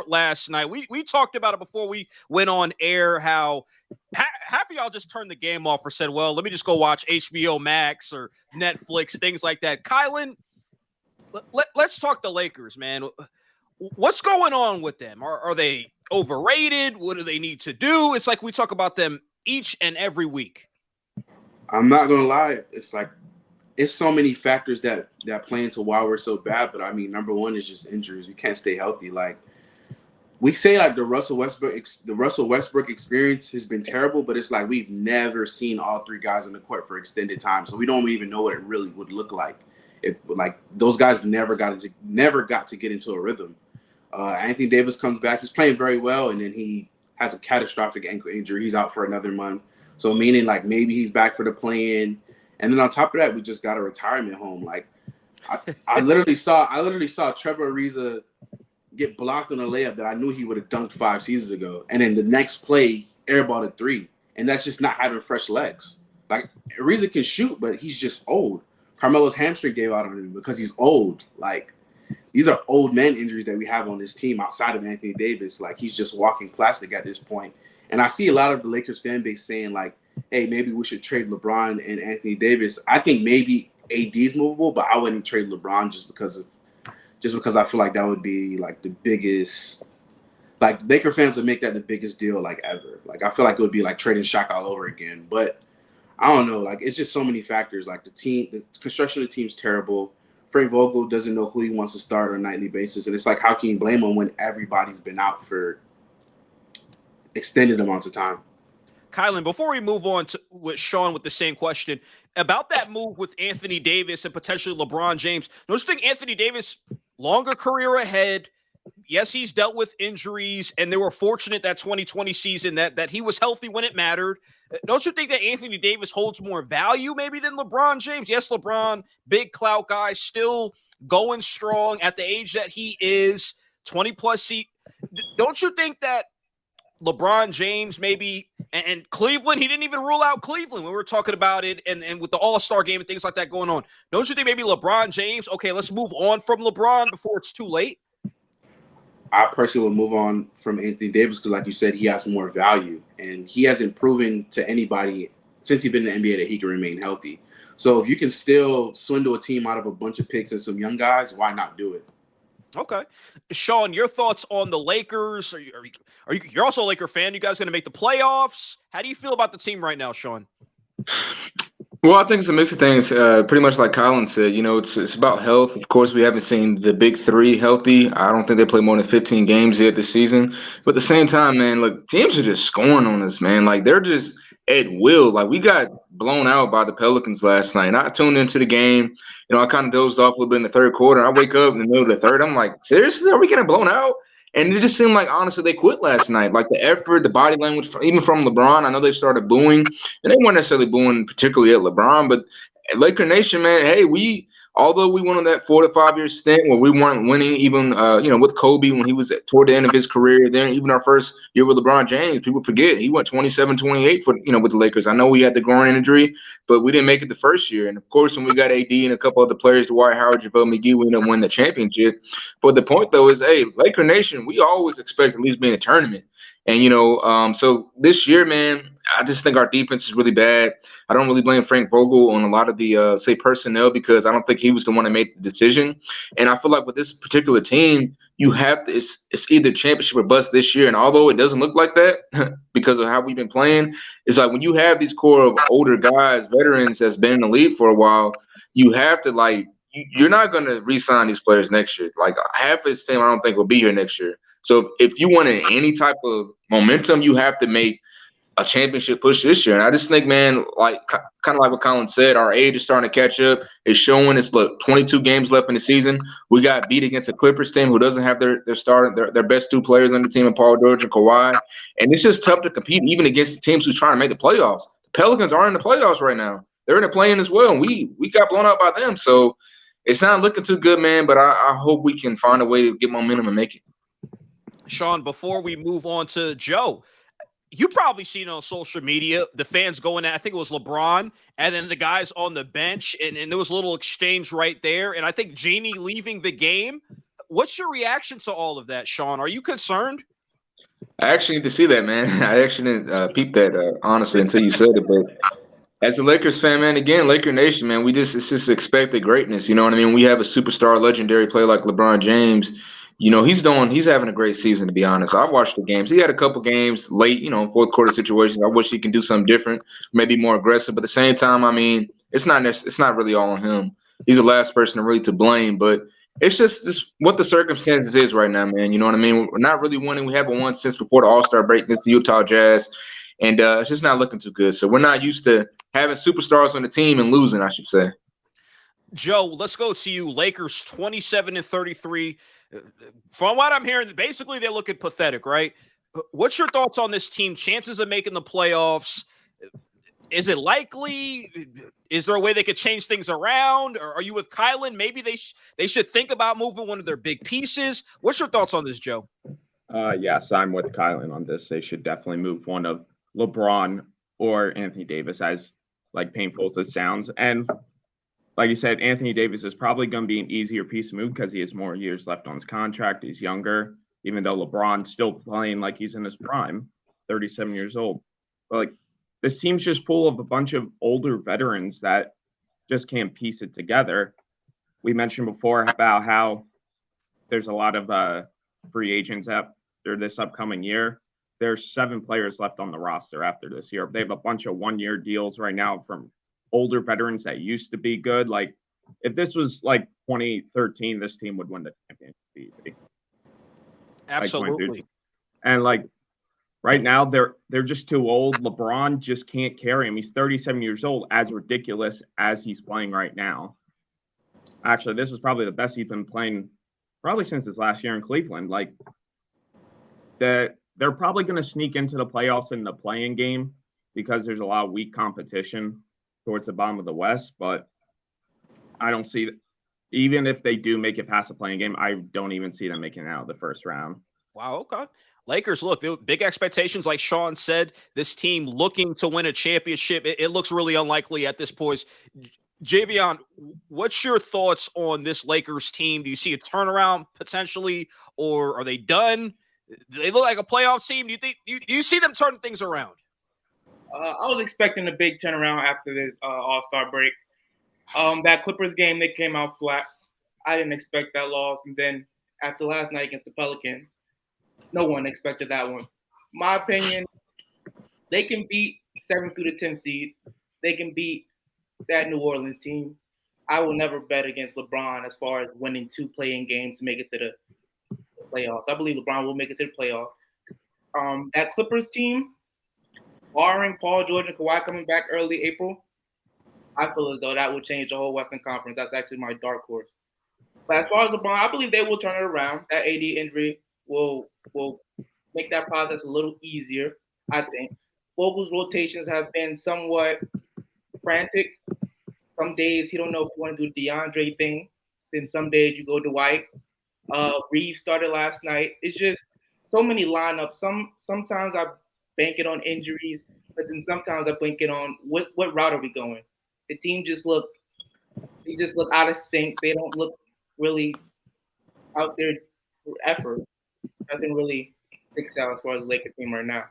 last night. We talked about it before we went on air, how half of y'all just turned the game off or said, well, let me just go watch HBO Max or Netflix, things like that. Kylan, let's talk the Lakers, man. What's going on with them? Are they overrated? What do they need to do? It's like we talk about them each and every week. I'm not gonna lie, it's so many factors that play into why we're so bad. But I mean, number one is just injuries. We can't stay healthy. Like we say, like the Russell Westbrook experience has been terrible, but it's like we've never seen all three guys on the court for extended time, so we don't even know what it really would look like if like those guys never got to get into a rhythm. Anthony Davis comes back. He's playing very well, and then he has a catastrophic ankle injury. He's out for another month. So meaning like maybe he's back for the play-in. And then on top of that, we just got a retirement home. Like I literally saw Trevor Ariza get blocked on a layup that I knew he would have dunked 5 seasons ago. And then the next play, airballed a 3. And that's just not having fresh legs. Like Ariza can shoot, but he's just old. Carmelo's hamstring gave out on him because he's old. Like these are old man injuries that we have on this team outside of Anthony Davis. Like he's just walking plastic at this point. And I see a lot of the Lakers fan base saying like, hey, maybe we should trade LeBron and Anthony Davis. I think maybe AD is movable, but I wouldn't trade LeBron just because I feel like that would be like the biggest. Like Laker fans would make that the biggest deal like ever. Like I feel like it would be like trading Shaq all over again. But I don't know. Like it's just so many factors. Like the construction of the team's terrible. Frank Vogel doesn't know who he wants to start on a nightly basis, and it's like how can you blame him when everybody's been out for extended amounts of time? Kylan, before we move on to with Sean with the same question about that move with Anthony Davis and potentially LeBron James, don't you think Anthony Davis, longer career ahead? Yes, he's dealt with injuries, and they were fortunate that 2020 season that he was healthy when it mattered. Don't you think that Anthony Davis holds more value maybe than LeBron James? Yes, LeBron, big clout guy, still going strong at the age that he is, 20-plus seat. Don't you think that LeBron James maybe and Cleveland, he didn't even rule out Cleveland when we were talking about it and with the All-Star game and things like that going on. Don't you think maybe LeBron James, okay, let's move on from LeBron before it's too late? I personally would move on from Anthony Davis because, like you said, he has more value. And he hasn't proven to anybody since he's been in the NBA that he can remain healthy. So if you can still swindle a team out of a bunch of picks and some young guys, why not do it? Okay. Sean, your thoughts on the Lakers? You're also a Laker fan. You guys going to make the playoffs? How do you feel about the team right now, Sean? Well, I think it's a mix of things. Pretty much like Colin said, it's about health. Of course, we haven't seen the big three healthy. I don't think they play more than 15 games yet this season. But at the same time, man, look, teams are just scoring on us, man. Like they're just at will. Like we got blown out by the Pelicans last night. And I tuned into the game. I kind of dozed off a little bit in the third quarter. I wake up in the middle of the third. I'm like, seriously, are we getting blown out? And it just seemed like, honestly, they quit last night. Like the effort, the body language, even from LeBron. I know they started booing, and they weren't necessarily booing particularly at LeBron, but at Laker Nation, man, hey, although we went on that 4 to 5 year stint where we weren't winning, even with Kobe when he was toward the end of his career, then even our first year with LeBron James, people forget he went 27-28 for with the Lakers. I know we had the groin injury, but we didn't make it the first year. And of course, when we got AD and a couple other players, Dwight Howard, JaVale McGee, we ended up winning the championship. But the point though is, hey, Laker Nation, we always expect at least be in a tournament. And so this year, man, I just think our defense is really bad. I don't really blame Frank Vogel on a lot of the say personnel because I don't think he was the one that made the decision. And I feel like with this particular team, you have to it's either championship or bust this year. And although it doesn't look like that because of how we've been playing, it's like when you have these core of older guys, veterans that's been in the league for a while, you have to you're not going to re-sign these players next year. Like half of this team, I don't think will be here next year. So if you wanted any type of momentum, you have to make a championship push this year. And I just think, man, kind of like what Colin said, our age is starting to catch up. It's showing. It's 22 games left in the season. We got beat against a Clippers team who doesn't have their best 2 players on the team, in Paul George and Kawhi. And it's just tough to compete even against the teams who's trying to make the playoffs. The Pelicans are in the playoffs right now. They're in the play-in as well, and we got blown out by them. So it's not looking too good, man. But I hope we can find a way to get momentum and make it. Sean, before we move on to Joe, you probably seen on social media the fans going at, I think it was LeBron, and then the guys on the bench, and there was a little exchange right there. And I think Jeanie leaving the game What's your reaction to all of that, Sean? Are you concerned? I actually need to see that, man. I actually didn't peep that honestly until you said it. But as a Lakers fan, man, again, Laker Nation, man, it's just expected greatness. You know what I mean? We have a superstar, legendary player like LeBron James. He's having a great season, to be honest. I watched the games. He had a couple games late, fourth quarter situations. I wish he can do something different, maybe more aggressive. But at the same time, I mean, it's not really all on him. He's the last person really to blame. But it's just what the circumstances is right now, man. You know what I mean? We're not really winning. We haven't won since before the All-Star break against the Utah Jazz, and it's just not looking too good. So we're not used to having superstars on the team and losing, I should say. Joe, let's go to you. Lakers 27-33. From what I'm hearing, basically they're looking pathetic, right? What's your thoughts on this team? Chances of making the playoffs? Is it likely? Is there a way they could change things around? Or are you with Kylan? Maybe they should think about moving one of their big pieces. What's your thoughts on this, Joe? Yes, I'm with Kylan on this. They should definitely move one of LeBron or Anthony Davis, as like painful as it sounds. And like you said, Anthony Davis is probably going to be an easier piece to move because he has more years left on his contract. He's younger, even though LeBron's still playing like he's in his prime, 37 years old. But like this team's just full of a bunch of older veterans that just can't piece it together. We mentioned before about how there's a lot of free agents after this upcoming year. There's 7 players left on the roster after this year. They have a bunch of one-year deals right now from older veterans that used to be good. Like, if this was like 2013, this team would win the championship. Absolutely. And like right now, they're just too old. LeBron just can't carry him. He's 37 years old, as ridiculous as he's playing right now. Actually, this is probably the best he's been playing probably since his last year in Cleveland. Like, they're probably going to sneak into the playoffs in the play-in game because there's a lot of weak competition towards the bottom of the West. But I don't see, even if they do make it past the play-in game, I don't even see them making it out of the first round. Wow, okay. Lakers, look, big expectations, like Sean said. This team looking to win a championship. It looks really unlikely at this point. Javion, what's your thoughts on this Lakers team? Do you see a turnaround potentially, or are they done? Do they look like a playoff team? Do you see them turning things around? I was expecting a big turnaround after this All-Star break. That Clippers game, they came out flat. I didn't expect that loss. And then after last night against the Pelicans, no one expected that one. My opinion, they can beat 7 through the 10 seeds. They can beat that New Orleans team. I will never bet against LeBron as far as winning 2 play-in games to make it to the playoffs. I believe LeBron will make it to the playoffs. That Clippers team, barring Paul George and Kawhi coming back early April, I feel as though that would change the whole Western Conference. That's actually my dark horse. But as far as LeBron, I believe they will turn it around. That AD injury will make that process a little easier, I think. Vogel's rotations have been somewhat frantic. Some days he don't know if you want to do DeAndre thing. Then some days you go Dwight. Reeves started last night. It's just so many lineups. Sometimes I bank it on injuries, but then sometimes I bank it on what route are we going. The team just look out of sync. They don't look really out there for effort. Nothing really sticks out as far as the Lakers team right now.